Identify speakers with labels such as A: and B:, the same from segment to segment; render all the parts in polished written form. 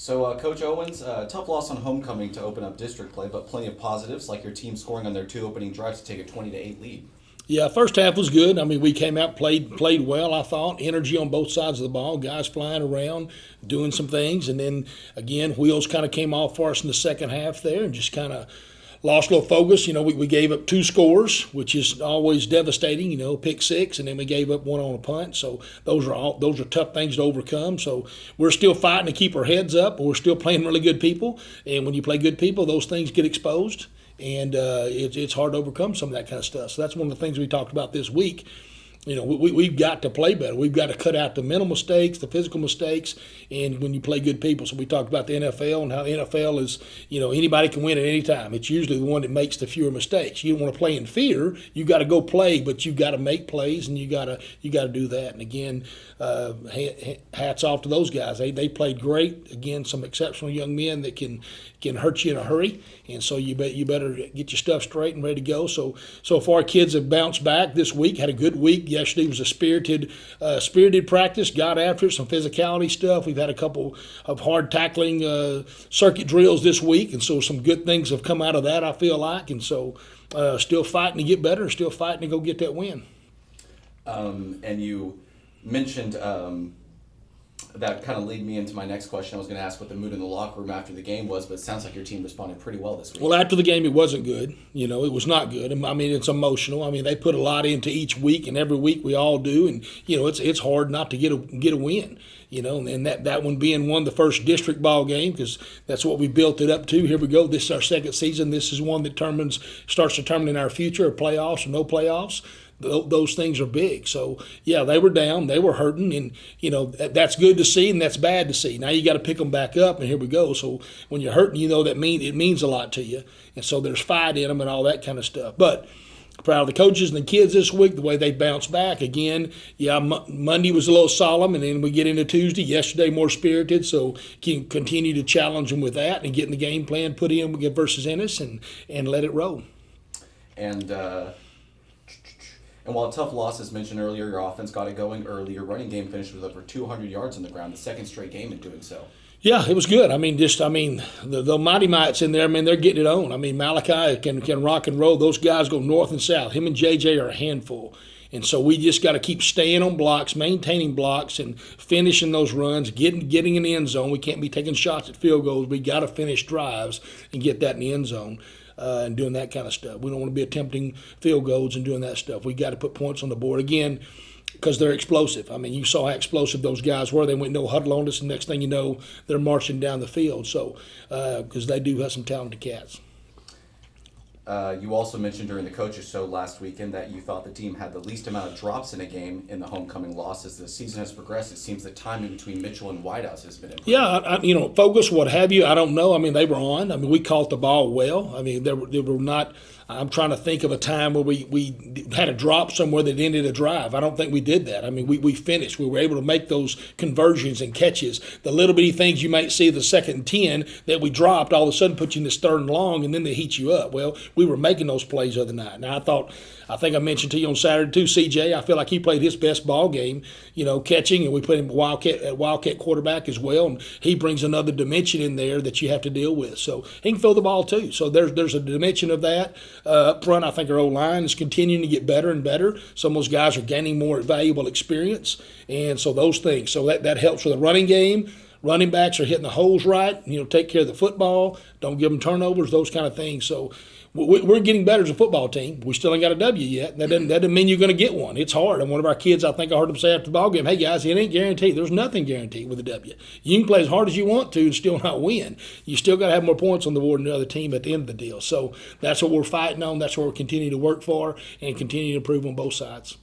A: So, Coach Owens, tough loss on homecoming to open up district play, but plenty of positives, like your team scoring on their two opening drives to take a 20-8 lead.
B: Yeah, first half was good. I mean, we came out, played well, I thought. Energy on both sides of the ball, guys flying around, doing some things. And then, again, wheels kind of came off for us in the second half there and just kind of lost a little focus. We gave up two scores, which is always devastating, pick six, and then we gave up one on a punt. So those are tough things to overcome. So we're still fighting to keep our heads up. We're still playing really good people. And when you play good people, those things get exposed. And it's hard to overcome some of that kind of stuff. So that's one of the things we talked about this week. We've got to play better. We've got to cut out the mental mistakes, the physical mistakes, and when you play good people. So we talked about the NFL and how the NFL is, anybody can win at any time. It's usually the one that makes the fewer mistakes. You don't want to play in fear. You got to go play, but you got to make plays, and you got to do that. And again, hats off to those guys. They played great. Again, some exceptional young men that can hurt you in a hurry. And so you better get your stuff straight and ready to go. So far, kids have bounced back this week. Had a good week. Yesterday was a spirited practice. Got after it, some physicality stuff. We've had a couple of hard tackling circuit drills this week, and so some good things have come out of that, I feel like. And so still fighting to get better, still fighting to go get that win.
A: And you mentioned that kind of lead me into my next question. I was going to ask what the mood in the locker room after the game was, but it sounds like your team responded pretty well this week.
B: Well, after the game, it wasn't good. It was not good. I mean, it's emotional. I mean, they put a lot into each week, and every week we all do. And it's hard not to get a win. And that one being the first district ball game, because that's what we built it up to. Here we go. This is our second season. This is one that starts determining our future, playoffs or no playoffs. Those things are big. So, yeah, they were down. They were hurting. And, that's good to see and that's bad to see. Now you got to pick them back up, and here we go. So when you're hurting, it means a lot to you. And so there's fight in them and all that kind of stuff. But proud of the coaches and the kids this week, the way they bounced back. Again, Monday was a little solemn, and then we get into Tuesday. Yesterday, more spirited. So can continue to challenge them with that and getting the game plan put in versus Ennis and let it roll.
A: And while a tough loss, as mentioned earlier, your offense got it going early. Your running game finished with over 200 yards on the ground, the second straight game in doing so.
B: Yeah, it was good. The Mighty Mites in there, they're getting it on. Malachi can rock and roll. Those guys go north and south. Him and JJ are a handful. And so we just got to keep staying on blocks, maintaining blocks, and finishing those runs, getting in the end zone. We can't be taking shots at field goals. We got to finish drives and get that in the end zone. And doing that kind of stuff. We don't want to be attempting field goals and doing that stuff. We got to put points on the board again because they're explosive. You saw how explosive those guys were. They went no huddle on us, and next thing you know, they're marching down the field. So because they do have some talented cats.
A: You also mentioned during the coaches show last weekend that you thought the team had the least amount of drops in a game in the homecoming loss. As the season has progressed, it seems that time in between Mitchell and Whitehouse has been improved.
B: Yeah, focus, what have you. I don't know. They were on. We caught the ball well. They were not. I'm trying to think of a time where we had a drop somewhere that ended a drive. I don't think we did that. We finished. We were able to make those conversions and catches. The little bitty things you might see the second and 10 that we dropped all of a sudden put you in this third and long, and then they heat you up. Well, we were making those plays the other night. Now, I think I mentioned to you on Saturday too, CJ, I feel like he played his best ball game, catching, and we put him at Wildcat quarterback as well, and he brings another dimension in there that you have to deal with. So he can throw the ball too. So there's a dimension of that. Up front, I think our O-line is continuing to get better and better. Some of those guys are gaining more valuable experience, and so those things. So that helps with the running game. Running backs are hitting the holes right. Take care of the football. Don't give them turnovers, those kind of things. So we're getting better as a football team. We still ain't got a W yet. That doesn't mean you're going to get one. It's hard. And one of our kids, I think I heard him say after the ball game, hey, guys, it ain't guaranteed. There's nothing guaranteed with a W. You can play as hard as you want to and still not win. You still got to have more points on the board than the other team at the end of the deal. So that's what we're fighting on. That's what we're continuing to work for and continue to improve on both sides.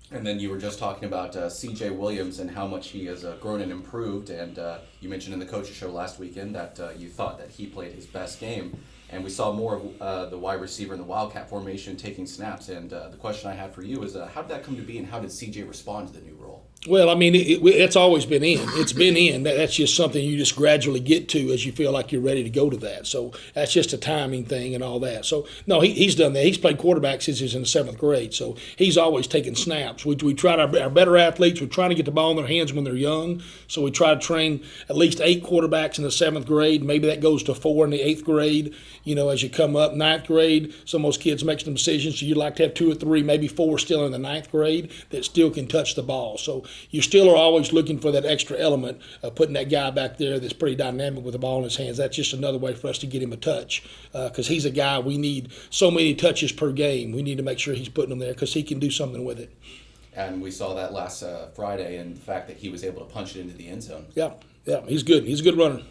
A: And then you were just talking about C.J. Williams and how much he has grown and improved. And you mentioned in the coaches show last weekend that you thought that he played his best game. And we saw more of the wide receiver in the Wildcat formation taking snaps. And the question I had for you is, how did that come to be, and how did C.J. respond to the new role?
B: Well, I mean, it's always been in. It's been in. That's just something you just gradually get to as you feel like you're ready to go to that. So that's just a timing thing and all that. So, no, he's done that. He's played quarterback since he was in the 7th grade. So he's always taken snaps. We tried our better athletes. We're trying to get the ball in their hands when they're young. So we try to train at least 8 quarterbacks in the 7th grade. Maybe that goes to 4 in the 8th grade. You know, as you come up, 9th grade, some of those kids make some decisions. So you'd like to have 2 or 3, maybe 4 still in the 9th grade that still can touch the ball. So you still are always looking for that extra element of putting that guy back there that's pretty dynamic with the ball in his hands. That's just another way for us to get him a touch because he's a guy we need so many touches per game. We need to make sure he's putting them there because he can do something with it.
A: And we saw that last Friday, and the fact that he was able to punch it into the end zone.
B: Yeah, he's good. He's a good runner.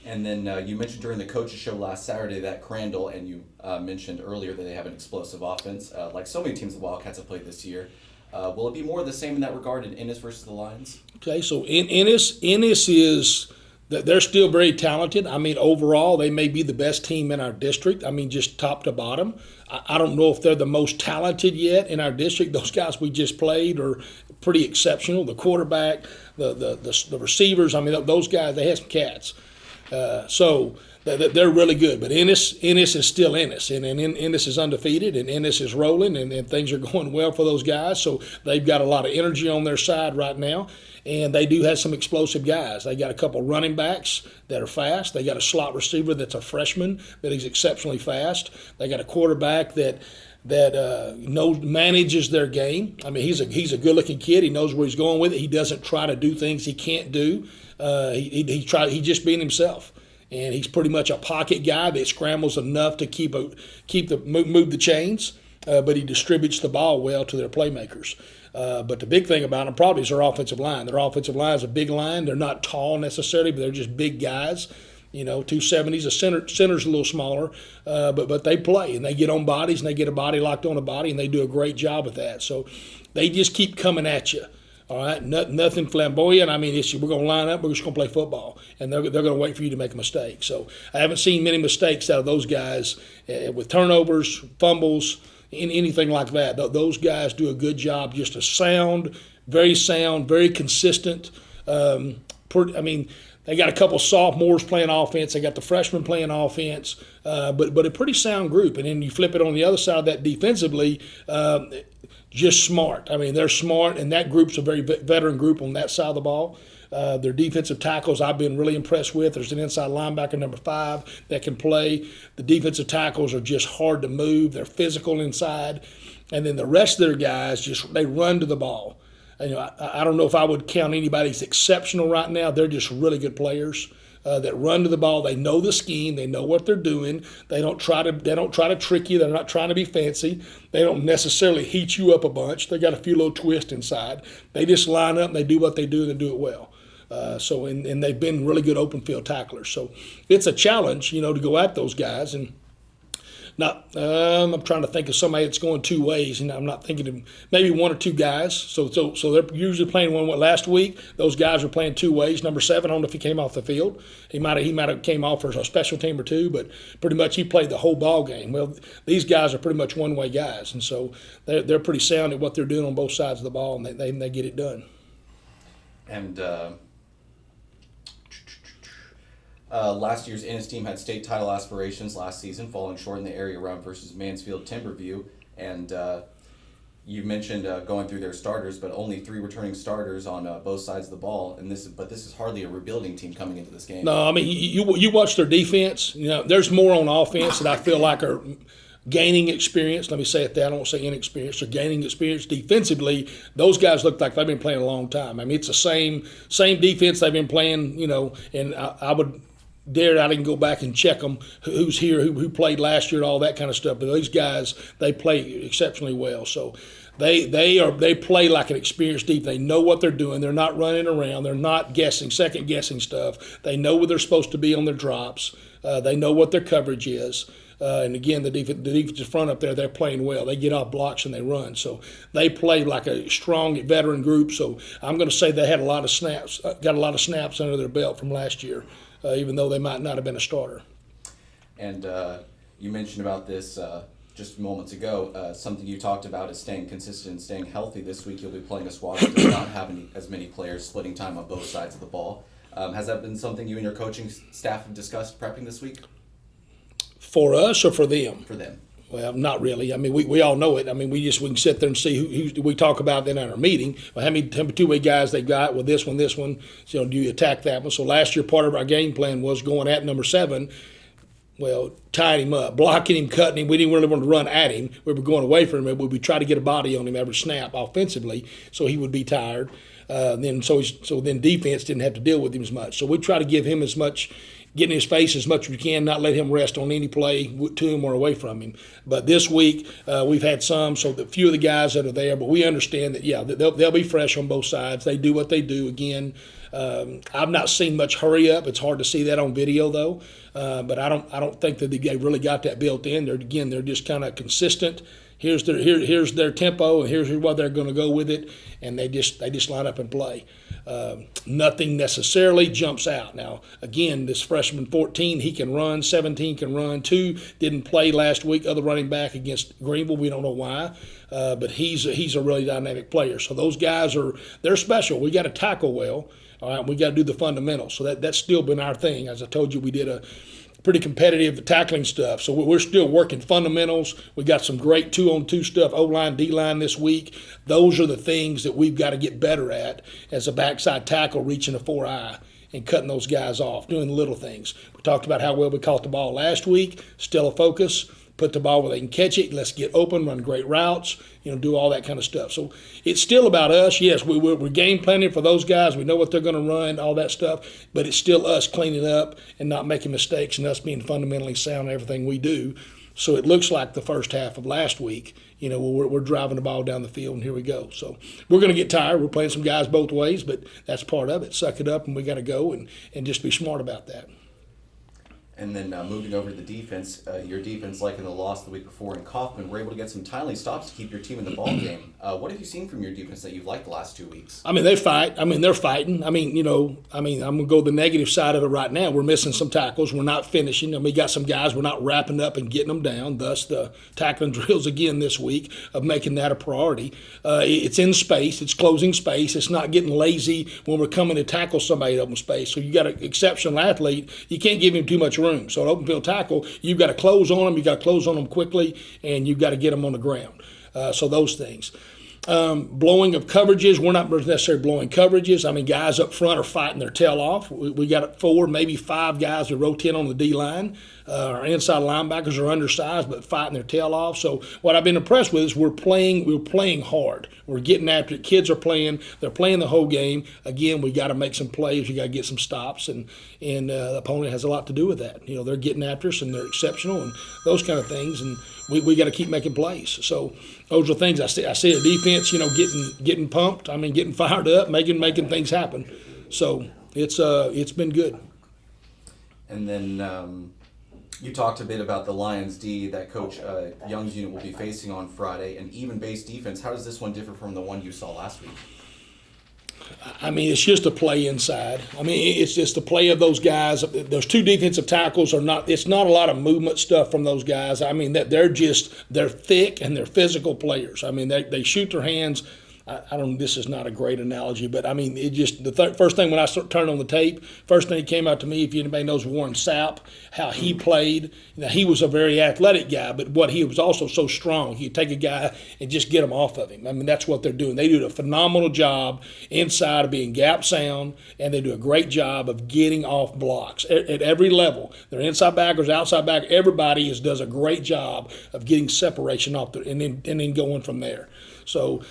A: And then you mentioned during the coaches show last Saturday that Crandall, and you mentioned earlier that they have an explosive offense, like so many teams the Wildcats have played this year. Will it be more of the same in that regard in Innis versus the Lions?
B: Okay, so Innis is they're still very talented. I mean, overall, they may be the best team in our district. I mean, just top to bottom. I don't know if they're the most talented yet in our district. Those guys we just played are pretty exceptional. The quarterback, the receivers. I mean, those guys, they have some cats. So they're really good. But Ennis is still Ennis, and Ennis is undefeated, and Ennis is rolling, and things are going well for those guys. So they've got a lot of energy on their side right now, and they do have some explosive guys. They got a couple running backs that are fast. They got a slot receiver that's a freshman that is exceptionally fast. They got a quarterback that manages their game. I mean, he's a good-looking kid. He knows where he's going with it. He doesn't try to do things he can't do. He just being himself, and he's pretty much a pocket guy that scrambles enough to move the chains, but he distributes the ball well to their playmakers. But the big thing about them probably is their offensive line. Their offensive line is a big line. They're not tall necessarily, but they're just big guys. You know, 270s. The center's a little smaller, but they play and they get on bodies and they get a body locked on a body and they do a great job at that. So they just keep coming at you. All right, nothing flamboyant. I mean, we're going to line up. We're just going to play football, and they're going to wait for you to make a mistake. So I haven't seen many mistakes out of those guys with turnovers, fumbles, anything like that. Those guys do a good job. Just sound, very consistent. I mean, they got a couple sophomores playing offense. They got the freshmen playing offense, but a pretty sound group. And then you flip it on the other side of that defensively. Just smart. I mean, they're smart, and that group's a very veteran group on that side of the ball. Their defensive tackles I've been really impressed with. There's an inside linebacker, number 5, that can play. The defensive tackles are just hard to move. They're physical inside. And then the rest of their guys, they run to the ball. You know, I don't know if I would count anybody as exceptional right now. They're just really good players. That run to the ball. They know the scheme. They know what they're doing. They don't try to trick you. They're not trying to be fancy. They don't necessarily heat you up a bunch. They got a few little twists inside. They just line up and they do what they do and they do it well. And they've been really good open field tacklers. So it's a challenge, you know, to go at those guys. And I'm trying to think of somebody that's going 2 ways, and I'm not thinking of maybe 1 or 2 guys. So they're usually playing one. Last week, those guys were playing 2 ways. Number 7, I don't know if he came off the field. He might have came off for a special team or 2, but pretty much he played the whole ball game. Well, these guys are pretty much one-way guys, and so they're pretty sound at what they're doing on both sides of the ball, and they get it done.
A: And last year's Innis team had state title aspirations last season, falling short in the area round versus Mansfield Timberview. And you mentioned going through their starters, but only 3 returning starters on both sides of the ball. And this is hardly a rebuilding team coming into this game.
B: No, I mean you watch their defense. You know, there's more on offense that I feel like are gaining experience. Let me say it that I don't say inexperience. They're gaining experience defensively. Those guys look like they've been playing a long time. I mean, it's the same defense they've been playing. You know, and I would dare I didn't go back and check them, who's here, who played last year, and all that kind of stuff. But these guys, they play exceptionally well. So they play like an experienced defense. They know what they're doing. They're not running around. They're not second guessing stuff. They know where they're supposed to be on their drops. They know what their coverage is. And again, the defensive front up there, they're playing well. They get off blocks and they run. So they play like a strong veteran group. So I'm going to say they had a lot of snaps, got a lot of snaps under their belt from last year. Even though they might not have been a starter.
A: And you mentioned about this just moments ago, something you talked about is staying consistent and staying healthy. This week you'll be playing a squad that does not have as many players splitting time on both sides of the ball. Has that been something you and your coaching staff have discussed prepping this week?
B: For us or for them?
A: For them.
B: Well, not really. I mean, we all know it. I mean, we can sit there and see who we talk about then at our meeting. Well, how many two-way guys they got? Well, this one. So do you attack that one? So last year, part of our game plan was going at number 7. Well, tying him up, blocking him, cutting him. We didn't really want to run at him. We were going away from him. We tried to get a body on him every snap offensively, so he would be tired. Then defense didn't have to deal with him as much. So we try to give him as much, get in his face as much as we can, not let him rest on any play to him or away from him. But this week we've had some, so the few of the guys that are there, but we understand that they'll be fresh on both sides. They do what they do. Again, I've not seen much hurry up. It's hard to see that on video though. But I don't think that they really got that built in. They're just kind of consistent. Here's their tempo, and here's what they're going to go with it, and they just line up and play. Nothing necessarily jumps out. Now, again, this freshman 14, he can run. 17 can run. 2 didn't play last week, other running back against Greenville. We don't know why, but he's a really dynamic player. So those guys they're special. We got to tackle well. All right, we got to do the fundamentals. So that's still been our thing. As I told you, we did a pretty competitive tackling stuff. So we're still working fundamentals. We got some great 2-on-2 stuff, O-line, D-line this week. Those are the things that we've got to get better at as a backside tackle, reaching a 4-eye and cutting those guys off, doing the little things. We talked about how well we caught the ball last week. Still a focus. Put the ball where they can catch it. Let's get open, run great routes, do all that kind of stuff. So it's still about us. Yes, we're game planning for those guys. We know what they're going to run, all that stuff. But it's still us cleaning up and not making mistakes and us being fundamentally sound in everything we do. So it looks like the first half of last week, we're driving the ball down the field, and here we go. So we're going to get tired. We're playing some guys both ways, but that's part of it. Suck it up, and we got to go and just be smart about that.
A: And then moving over to the defense, your defense, like in the loss the week before in Kaufman, were able to get some timely stops to keep your team in the ball game. What have you seen from your defense that you've liked the last 2 weeks?
B: I mean, they fight. I mean, they're fighting. I'm going to go the negative side of it right now. We're missing some tackles. We're not finishing. We got some guys we're not wrapping up and getting them down. Thus, the tackling drills again this week of making that a priority. It's in space. It's closing space. It's not getting lazy when we're coming to tackle somebody in open space. So you got an exceptional athlete. You can't give him too much room. So an open field tackle, you've got to close on them. You've got to close on them quickly, and you've got to get them on the ground. So those things. Blowing of coverages, we're not necessarily blowing coverages. I mean, guys up front are fighting their tail off. We got 4, maybe 5 guys that rotate on the D-line. Our inside linebackers are undersized but fighting their tail off. So what I've been impressed with is we're playing hard. We're getting after it. Kids are playing. They're playing the whole game. Again, we got to make some plays. We got to get some stops, and the opponent has a lot to do with that. They're getting after us, and they're exceptional, and those kind of things. And we got to keep making plays. So those are things I see a defense, getting pumped. I mean, getting fired up, making things happen. So it's been good.
A: And then you talked a bit about the Lions D that Coach Young's unit will be facing on Friday, an even-based defense. How does this one differ from the one you saw last week?
B: I mean, it's just a play inside. I mean, it's just the play of those guys. Those 2 defensive tackles it's not a lot of movement stuff from those guys. I mean, they're thick and they're physical players. I mean, they shoot their hands. I don't. This is not a great analogy, but I mean, it just first thing when I turned on the tape, first thing that came out to me, if anybody knows Warren Sapp, how he played. He was a very athletic guy, but what he was also so strong. He'd take a guy and just get him off of him. I mean, that's what they're doing. They do a phenomenal job inside of being gap sound, and they do a great job of getting off blocks at every level. They're inside backers, outside back. Everybody does a great job of getting separation off and then going from there. So.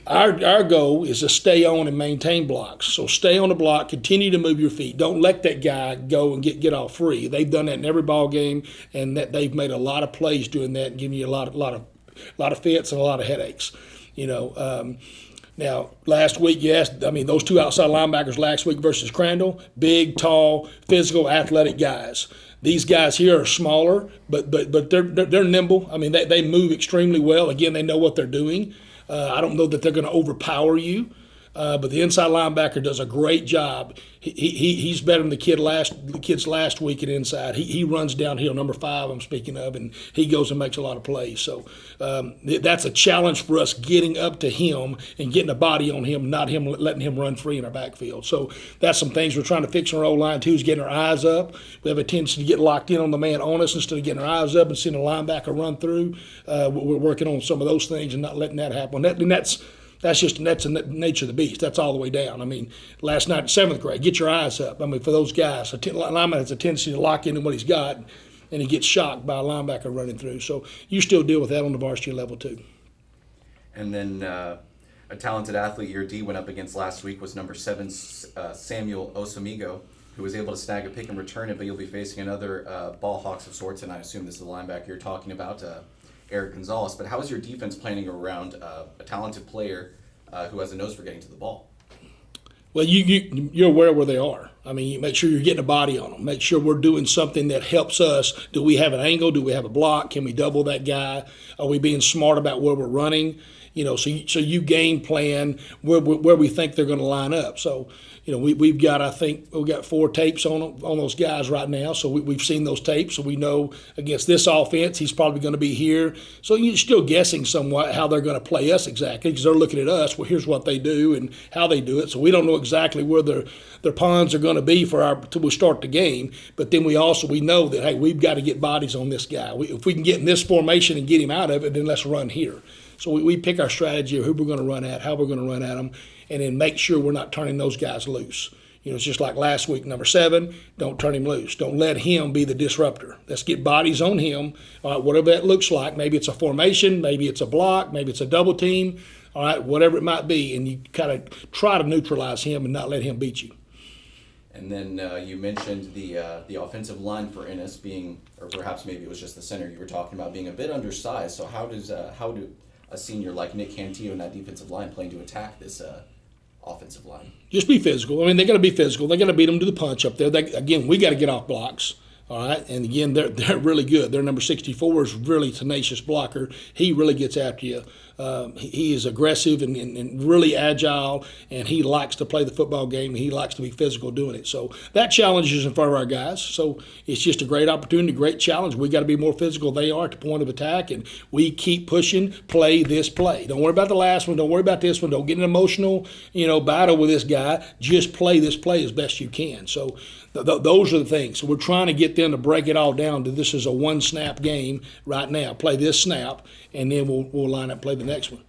B: Our goal is to stay on and maintain blocks. So stay on the block, continue to move your feet. Don't let that guy go and get off free. They've done that in every ball game, and that they've made a lot of plays doing that and giving you a lot of fits and a lot of headaches. Now, last week, yes, I mean, those 2 outside linebackers last week versus Crandall, big, tall, physical, athletic guys. These guys here are smaller, but they're nimble. I mean, they move extremely well. Again, they know what they're doing. I don't know that they're going to overpower you, But the inside linebacker does a great job. He's better than the kids last week at inside. He runs downhill, number 5 I'm speaking of, and he goes and makes a lot of plays. So that's a challenge for us, getting up to him and getting a body on him, not him letting him run free in our backfield. So that's some things we're trying to fix in our O-line too, is getting our eyes up. We have a tendency to get locked in on the man on us instead of getting our eyes up and seeing a linebacker run through. We're working on some of those things and not letting that happen. That's the nature of the beast. That's all the way down. I mean, last night in 7th grade, get your eyes up. I mean, for those guys, a lineman has a tendency to lock into what he's got, and he gets shocked by a linebacker running through. So you still deal with that on the varsity level too.
A: And then a talented athlete your D went up against last week was number 7, Samuel Osamigo, who was able to snag a pick and return it, but you'll be facing another ball hawks of sorts, and I assume this is the linebacker you're talking about, Eric Gonzalez. But how is your defense planning around a talented player who has a nose for getting to the ball?
B: Well, you're aware where they are. I mean, you make sure you're getting a body on them. Make sure we're doing something that helps us. Do we have an angle? Do we have a block? Can we double that guy? Are we being smart about where we're running? So you game plan where we think they're going to line up. So, we've got 4 tapes on those guys right now. So we've seen those tapes. So we know against this offense, he's probably going to be here. So you're still guessing somewhat how they're going to play us exactly, because they're looking at us. Well, here's what they do and how they do it. So we don't know exactly where their pawns are going to be till we start the game. But then we know that, hey, we've got to get bodies on this guy. If we can get in this formation and get him out of it, then let's run here. So we pick our strategy of who we're going to run at, how we're going to run at them, and then make sure we're not turning those guys loose. It's just like last week, number 7, don't turn him loose. Don't let him be the disruptor. Let's get bodies on him, all right, whatever that looks like. Maybe it's a formation, maybe it's a block, maybe it's a double team, all right, whatever it might be, and you kind of try to neutralize him and not let him beat you.
A: And then you mentioned the offensive line for Ennis being, or perhaps maybe it was just the center you were talking about, being a bit undersized. So how do a senior like Nick Cantillo and that defensive line plan to attack this offensive line? Just
B: be physical. I mean, they're going to be physical. They're going to beat them to the punch up there. Again, we got to get off blocks. All right, and again, they're really good. Their number 64 is really tenacious blocker. He really gets after you. He is aggressive and really agile, and he likes to play the football game. He likes to be physical doing it. So that challenge is in front of our guys. So it's just a great opportunity, great challenge. We got to be more physical than they are at the point of attack, and we keep pushing. Play this play. Don't worry about the last one. Don't worry about this one. Don't get an emotional, battle with this guy. Just play this play as best you can. So those are the things. So we're trying to get them to break it all down to this is a 1-snap game right now. Play this snap, and then we'll line up and play the next one.